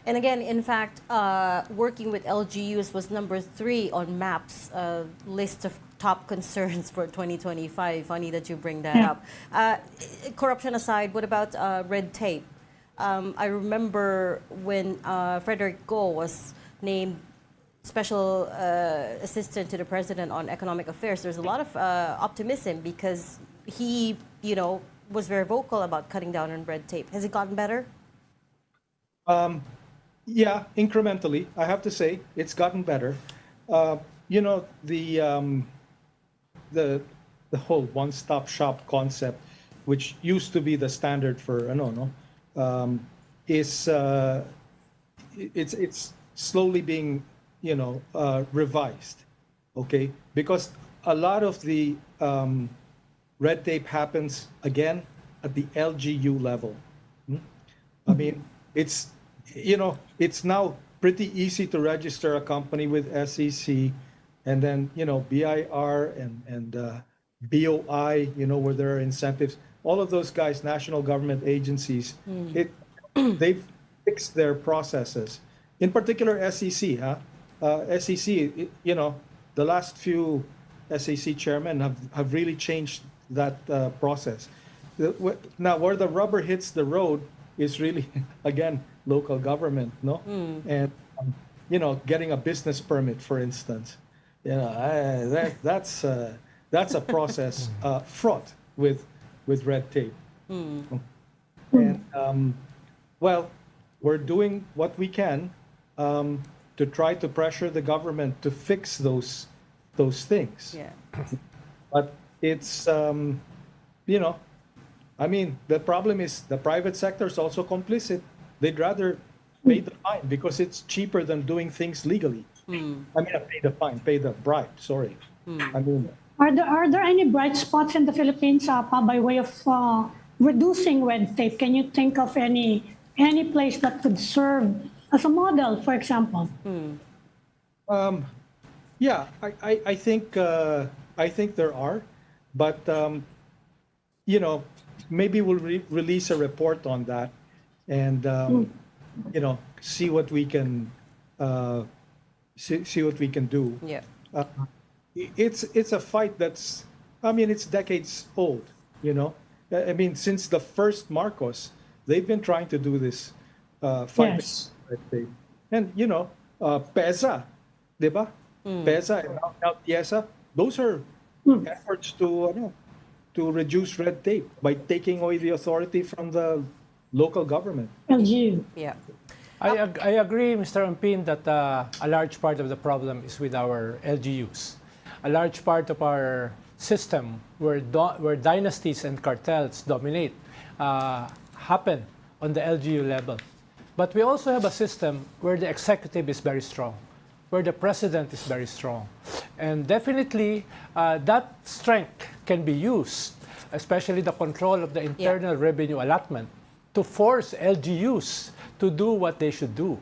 And again, in fact, working with LGUs was number 3 on MAP's list of top concerns for 2025. Funny that you bring that Yeah. up. Corruption aside, what about red tape? I remember when Frederick Go was named special assistant to the president on economic affairs. There's a lot of optimism because he, was very vocal about cutting down on red tape. Has it gotten better? Yeah, incrementally, I have to say it's gotten better. You know, the whole one-stop shop concept, which used to be the standard for is it's slowly being revised, okay? Because a lot of the red tape happens again at the LGU level. I mean, it's now pretty easy to register a company with SEC, and then BIR and BOI, where there are incentives. All of those guys, national government agencies, they've fixed their processes. In particular, SEC, SEC, the last few SEC chairmen have really changed that process. Now, where the rubber hits the road is really, again, local government, no? And, getting a business permit, for instance. That's a process fraught with red tape. And, well, we're doing what we can to try to pressure the government to fix those things. Yeah. But it's, I mean, the problem is the private sector is also complicit. They'd rather pay the fine because it's cheaper than doing things legally. I mean, pay the fine, pay the bribe, sorry. I mean, Are there any bright spots in the Philippines by way of reducing red tape? Can you think of any place that could serve as a model, for example? Yeah, I think there are, but maybe we'll release a report on that, and see what we can see what we can do. Yeah. It's a fight that's, I mean, it's decades old. I mean, since the first Marcos, they've been trying to do this fight. Yes. And PESA, diba? PESA and now TIESA, those are efforts to reduce red tape by taking away the authority from the local government. LGU. Yeah. I agree, Mr. Ongpin, that a large part of the problem is with our LGUs. A large part of our system where dynasties and cartels dominate happen on the LGU level. But we also have a system where the executive is very strong, where the president is very strong. And definitely that strength can be used, especially the control of the internal revenue allotment, to force LGUs to do what they should do.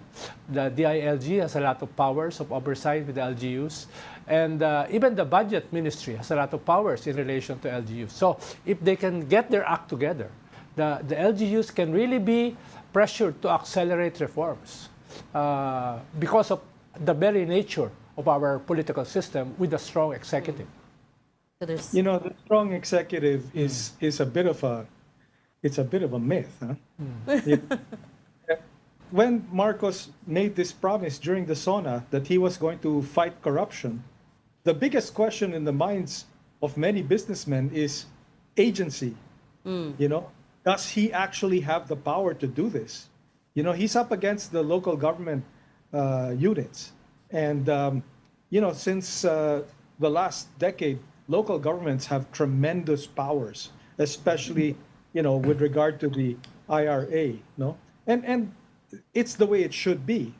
The DILG has a lot of powers of oversight with the LGUs, and even the budget ministry has a lot of powers in relation to LGUs. So if they can get their act together, the LGUs can really be pressured to accelerate reforms because of the very nature of our political system with a strong executive. So there's The strong executive is a bit of a myth, huh? When Marcos made this promise during the SONA that he was going to fight corruption, the biggest question in the minds of many businessmen is agency. Does he actually have the power to do this? He's up against the local government units. And, since the last decade, local governments have tremendous powers, especially, with regard to the IRA, no? And it's the way it should be,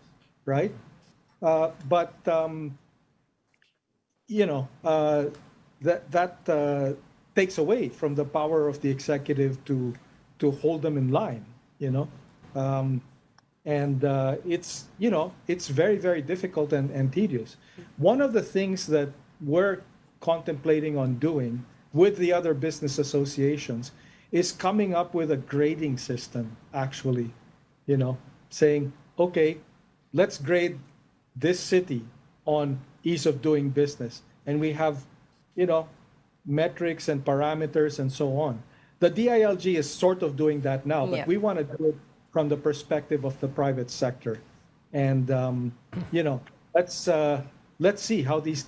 right? But that takes away from the power of the executive to hold them in line, and it's very, very difficult and tedious. One of the things that we're contemplating on doing with the other business associations is coming up with a grading system, actually, saying okay, let's grade this city on ease of doing business. And we have, metrics and parameters and so on. The DILG is sort of doing that now, but Yeah. we want to do it from the perspective of the private sector. And, let's see how these